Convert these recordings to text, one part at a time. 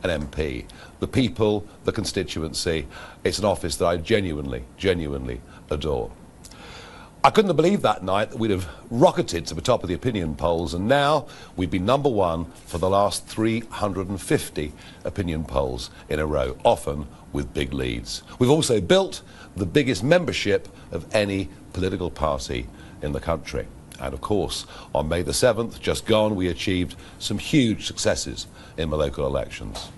an MP. The people, the constituency, it's an office that I genuinely adore. I couldn't have believed that night that we'd have rocketed to the top of the opinion polls, and now we've been number one for the last 350 opinion polls in a row, often with big leads. We've also built the biggest membership of any political party in the country. And of course, on May the 7th, just gone, we achieved some huge successes in the local elections.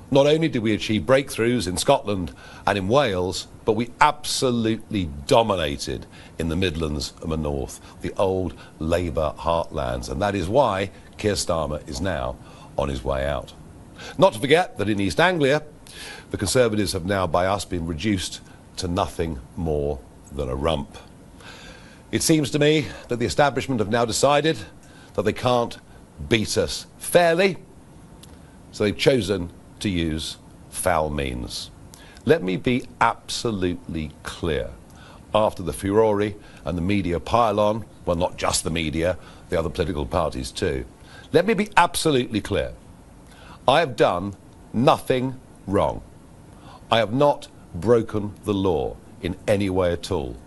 Not only did we achieve breakthroughs in Scotland and in Wales, but we absolutely dominated in the Midlands and the North, the old Labour heartlands. And that is why Keir Starmer is now on his way out. Not to forget that in East Anglia, the Conservatives have now by us been reduced to nothing more than a rump. It seems to me that the establishment have now decided that they can't beat us fairly, so they've chosen to use foul means. Let me be absolutely clear. After the furore and the media pile-on, well, not just the media, the other political parties too, let me be absolutely clear. I have done nothing wrong. I have not broken the law in any way at all.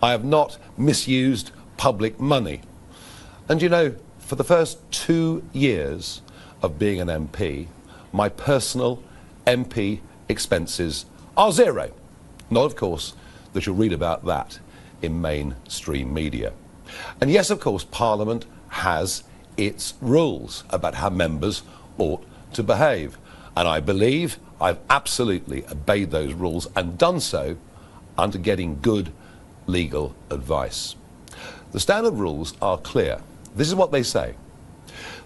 I have not misused public money. And you know, for the first 2 years of being an MP, my personal MP expenses are zero. Not, of course, that you'll read about that in mainstream media. And yes, of course, Parliament has its rules about how members ought to behave. And I believe I've absolutely obeyed those rules and done so under getting good legal advice. The standard rules are clear. This is what they say.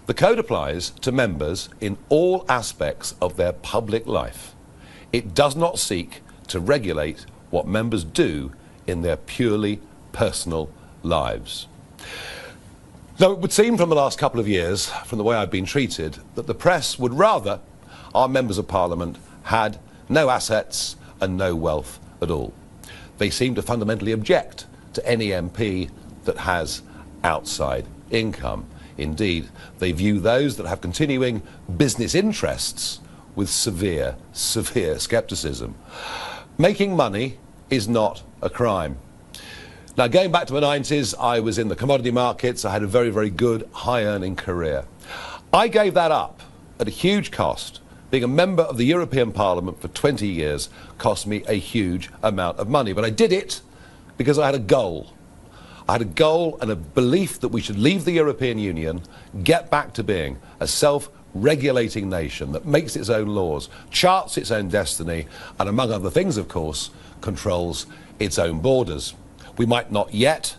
The code applies to members in all aspects of their public life. It does not seek to regulate what members do in their purely personal lives. Now, it would seem from the last couple of years, from the way I've been treated, that the press would rather our members of Parliament had no assets and no wealth at all. They seem to fundamentally object to any MP that has outside income. Indeed, they view those that have continuing business interests with severe scepticism. Making money is not a crime. Now, going back to the 90s, I was in the commodity markets. I had a very good high-earning career. I gave that up at a huge cost. Being a member of the European Parliament for 20 years cost me a huge amount of money. But I did it because I had a goal. I had a goal and a belief that we should leave the European Union, get back to being a self-regulating nation that makes its own laws, charts its own destiny, and among other things, of course, controls its own borders. We might not yet,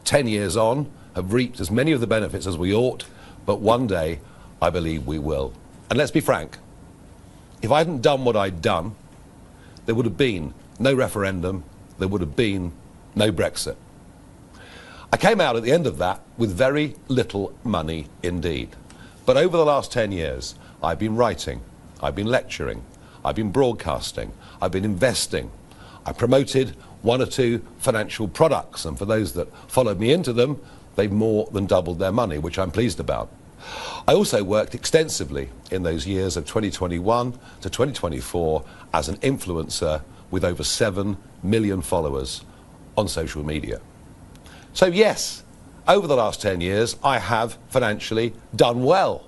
10 years on, have reaped as many of the benefits as we ought, but one day I believe we will. And let's be frank, if I hadn't done what I'd done, there would have been no referendum, there would have been no Brexit. I came out at the end of that with very little money indeed. But over the last 10 years, I've been writing, I've been lecturing, I've been broadcasting, I've been investing. I promoted 1 or 2 financial products, and for those that followed me into them, they've more than doubled their money, which I'm pleased about. I also worked extensively in those years of 2021 to 2024 as an influencer with over 7 million followers on social media. So yes, over the last 10 years, I have financially done well,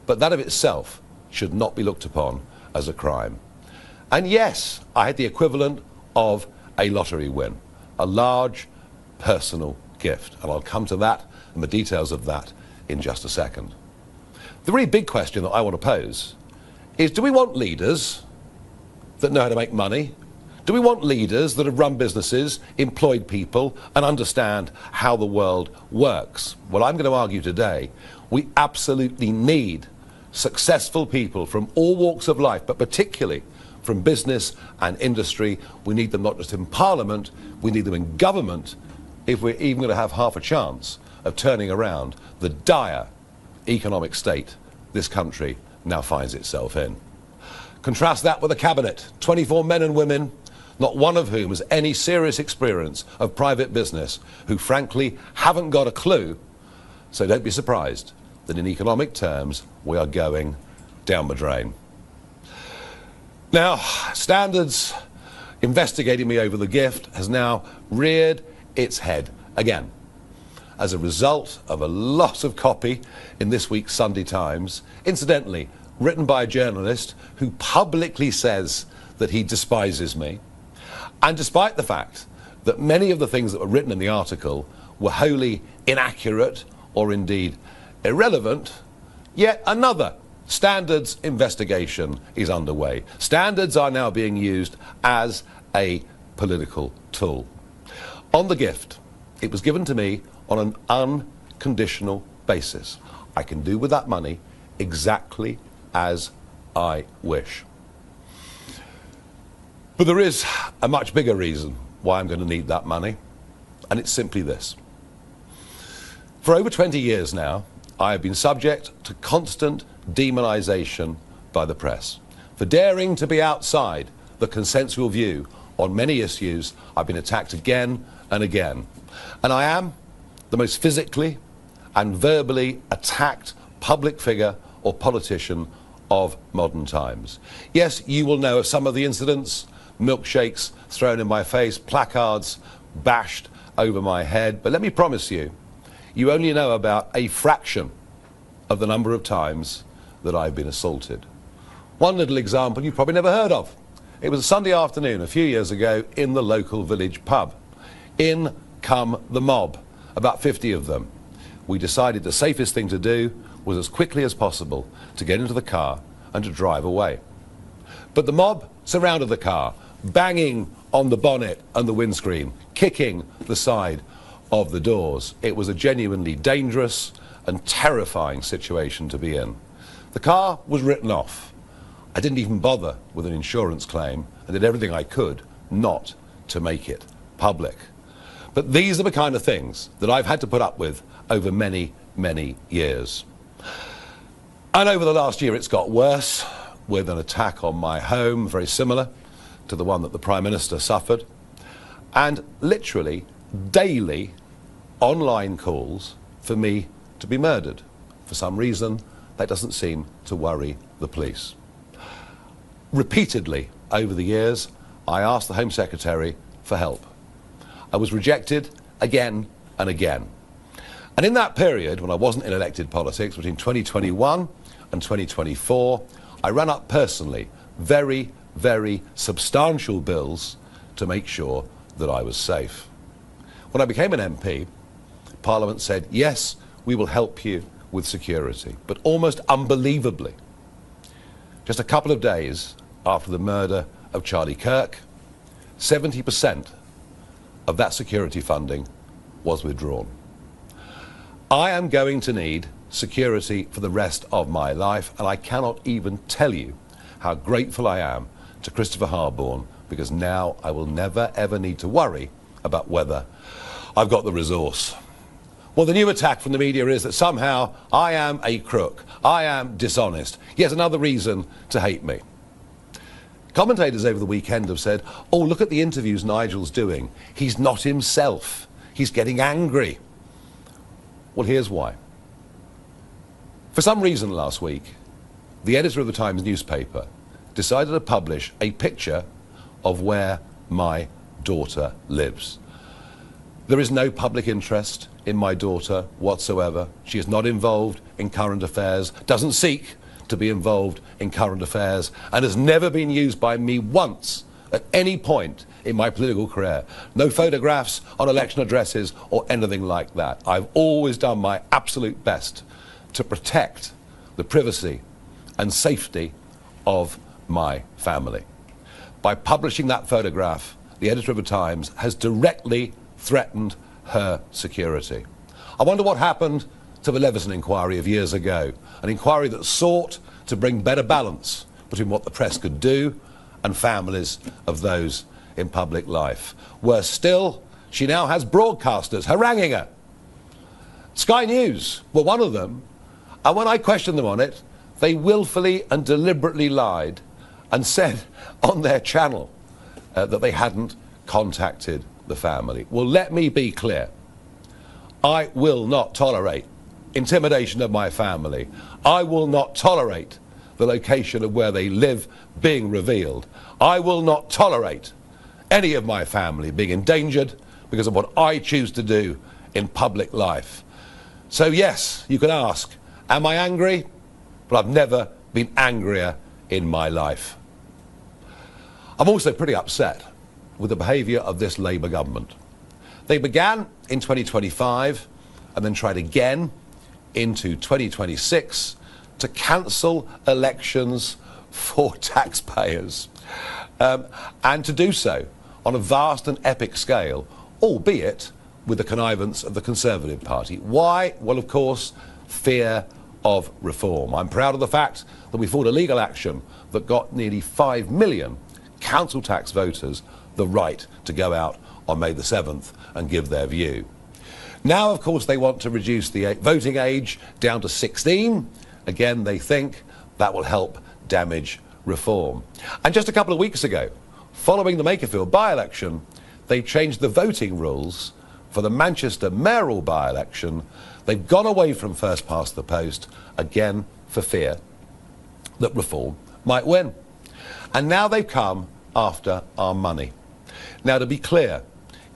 but that of itself should not be looked upon as a crime. And yes, I had the equivalent of a lottery win, a large personal gift, and I'll come to that and the details of that in just a second. The really big question that I want to pose is, do we want leaders that know how to make money? Do we want leaders that have run businesses, employed people, and understand how the world works? Well, I'm going to argue today, we absolutely need successful people from all walks of life, but particularly from business and industry. We need them not just in Parliament, we need them in government if we're even going to have half a chance of turning around the dire economic state this country now finds itself in. Contrast that with a cabinet, 24 men and women, not one of whom has any serious experience of private business, who frankly haven't got a clue. So don't be surprised that in economic terms we are going down the drain. Now, Standards investigating me over the gift has now reared its head again as a result of a lot of copy in this week's Sunday Times, incidentally written by a journalist who publicly says that he despises me, and despite the fact that many of the things that were written in the article were wholly inaccurate or indeed irrelevant, yet another Standards investigation is underway. Standards are now being used as a political tool. On the gift, it was given to me on an unconditional basis. I can do with that money exactly as I wish. But there is a much bigger reason why I'm going to need that money, and it's simply this. For over 20 years now, I have been subject to constant demonisation by the press. For daring to be outside the consensual view on many issues, I've been attacked again and again. And I am the most physically and verbally attacked public figure or politician of modern times. Yes, you will know of some of the incidents: milkshakes thrown in my face, placards bashed over my head. But let me promise you, you only know about a fraction of the number of times that I've been assaulted. One little example you've probably never heard of. It was a Sunday afternoon a few years ago in the local village pub. In come the mob, about 50 of them. We decided the safest thing to do was as quickly as possible to get into the car and to drive away. But the mob surrounded the car, banging on the bonnet and the windscreen, kicking the side of the doors. It was a genuinely dangerous and terrifying situation to be in. The car was written off. I didn't even bother with an insurance claim and did everything I could not to make it public. But these are the kind of things that I've had to put up with over many, many years. And over the last year it's got worse, with an attack on my home very similar to the one that the Prime Minister suffered, and literally daily online calls for me to be murdered. For some reason, that doesn't seem to worry the police. Repeatedly over the years, I asked the Home Secretary for help. I was rejected again and again. And in that period, when I wasn't in elected politics, between 2021 and 2024, I ran up personally very, very substantial bills to make sure that I was safe. When I became an MP, Parliament said, yes, we will help you with security. But almost unbelievably, just a couple of days after the murder of Charlie Kirk, 70% of that security funding was withdrawn. I am going to need security for the rest of my life, and I cannot even tell you how grateful I am to Christopher Harborne, because now I will never ever need to worry about whether I've got the resource. Well, the new attack from the media is that somehow I am a crook, I am dishonest. Yet another reason to hate me. Commentators over the weekend have said, oh, look at the interviews Nigel's doing. He's not himself. He's getting angry. Well, here's why. For some reason last week, the editor of the Times newspaper decided to publish a picture of where my daughter lives. There is no public interest in my daughter whatsoever. She is not involved in current affairs, doesn't seek to be involved in current affairs, and has never been used by me once at any point in my political career. No photographs on election addresses or anything like that. I've always done my absolute best to protect the privacy and safety of my family. By publishing that photograph, the editor of the Times has directly threatened her security. I wonder what happened to the Leveson inquiry of years ago, an inquiry that sought to bring better balance between what the press could do and families of those in public life. Worse still, she now has broadcasters haranguing her. Sky News were one of them, and when I questioned them on it, they willfully and deliberately lied and said on their channel that they hadn't contacted the family. Well, let me be clear. I will not tolerate intimidation of my family. I will not tolerate the location of where they live being revealed. I will not tolerate any of my family being endangered because of what I choose to do in public life. So yes, you can ask, am I angry? But I've never been angrier in my life. I'm also pretty upset with the behaviour of this Labour government. They began in 2025 and then tried again into 2026 to cancel elections for taxpayers, and to do so on a vast and epic scale, albeit with the connivance of the Conservative Party. Why? Well, of course, fear of reform. I'm proud of the fact that we fought a legal action that got nearly 5 million council tax voters the right to go out on May the 7th and give their view. Now, of course, they want to reduce the voting age down to 16. Again, they think that will help damage reform. And just a couple of weeks ago, following the Makerfield by-election, they changed the voting rules for the Manchester mayoral by-election. They've gone away from first past the post, again for fear that reform might win. And now they've come after our money. Now, to be clear,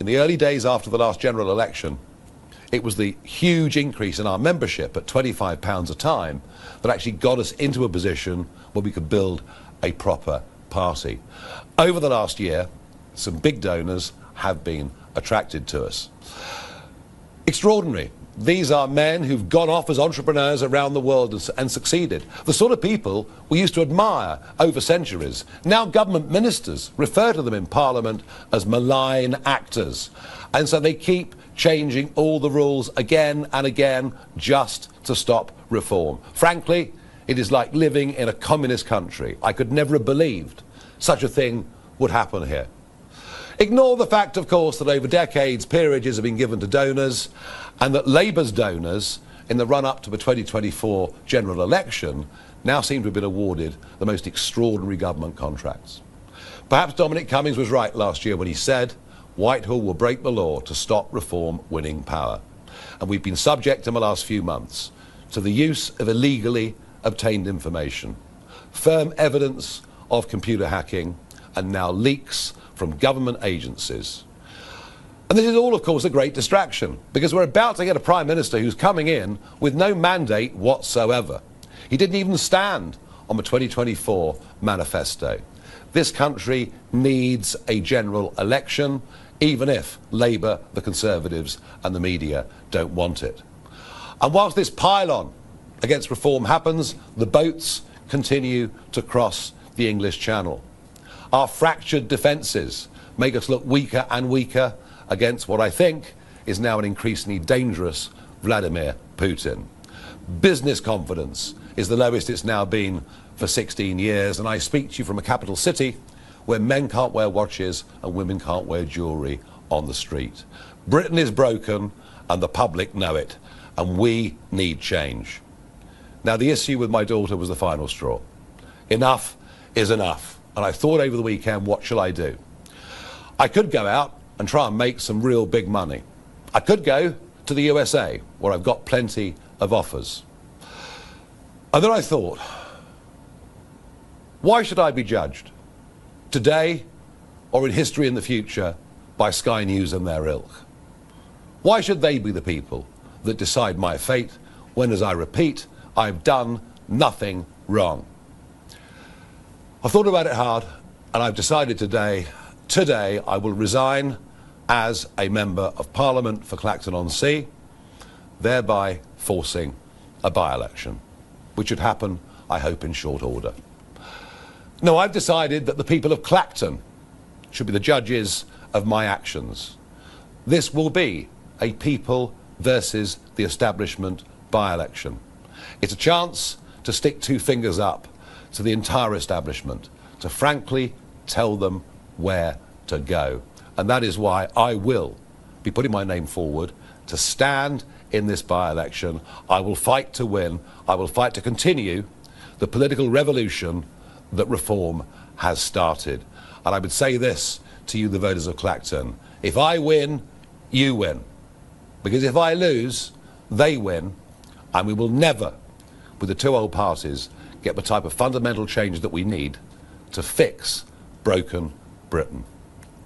in the early days after the last general election, it was the huge increase in our membership at £25 a time that actually got us into a position where we could build a proper party. Over the last year, some big donors have been attracted to us. Extraordinary. These are men who've gone off as entrepreneurs around the world and succeeded. The sort of people we used to admire over centuries. Now government ministers refer to them in Parliament as malign actors. And so they keep changing all the rules again and again just to stop reform. Frankly, it is like living in a communist country. I could never have believed such a thing would happen here. Ignore the fact, of course, that over decades peerages have been given to donors, and that Labour's donors, in the run-up to the 2024 general election, now seem to have been awarded the most extraordinary government contracts. Perhaps Dominic Cummings was right last year when he said, Whitehall will break the law to stop reform winning power. And we've been subject in the last few months to the use of illegally obtained information, firm evidence of computer hacking, and now leaks from government agencies. And this is all, of course, a great distraction, because we're about to get a Prime Minister who's coming in with no mandate whatsoever. He didn't even stand on the 2024 manifesto. This country needs a general election, even if Labour, the Conservatives and the media don't want it. And whilst this pile-on against reform happens, the boats continue to cross the English Channel. Our fractured defences make us look weaker and weaker against what I think is now an increasingly dangerous Vladimir Putin. Business confidence is the lowest it's now been for 16 years, and I speak to you from a capital city where men can't wear watches and women can't wear jewellery on the street. Britain is broken and the public know it, and we need change. Now, the issue with my daughter was the final straw. Enough is enough. And I thought over the weekend, what shall I do? I could go out and try and make some real big money. I could go to the USA, where I've got plenty of offers. And then I thought, why should I be judged, today or in history in the future, by Sky News and their ilk? Why should they be the people that decide my fate when, as I repeat, I've done nothing wrong? I've thought about it hard, and I've decided today I will resign as a Member of Parliament for Clacton-on-Sea, thereby forcing a by-election, which should happen, I hope, in short order. No, I've decided that the people of Clacton should be the judges of my actions. This will be a people versus the establishment by-election. It's a chance to stick two fingers up to the entire establishment, to frankly tell them where to go. And that is why I will be putting my name forward to stand in this by-election. I will fight to win. I will fight to continue the political revolution that reform has started. And I would say this to you, the voters of Clacton: if I win, you win. Because if I lose, they win. And we will never, with the two old parties, get the type of fundamental change that we need to fix broken Britain.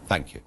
Thank you.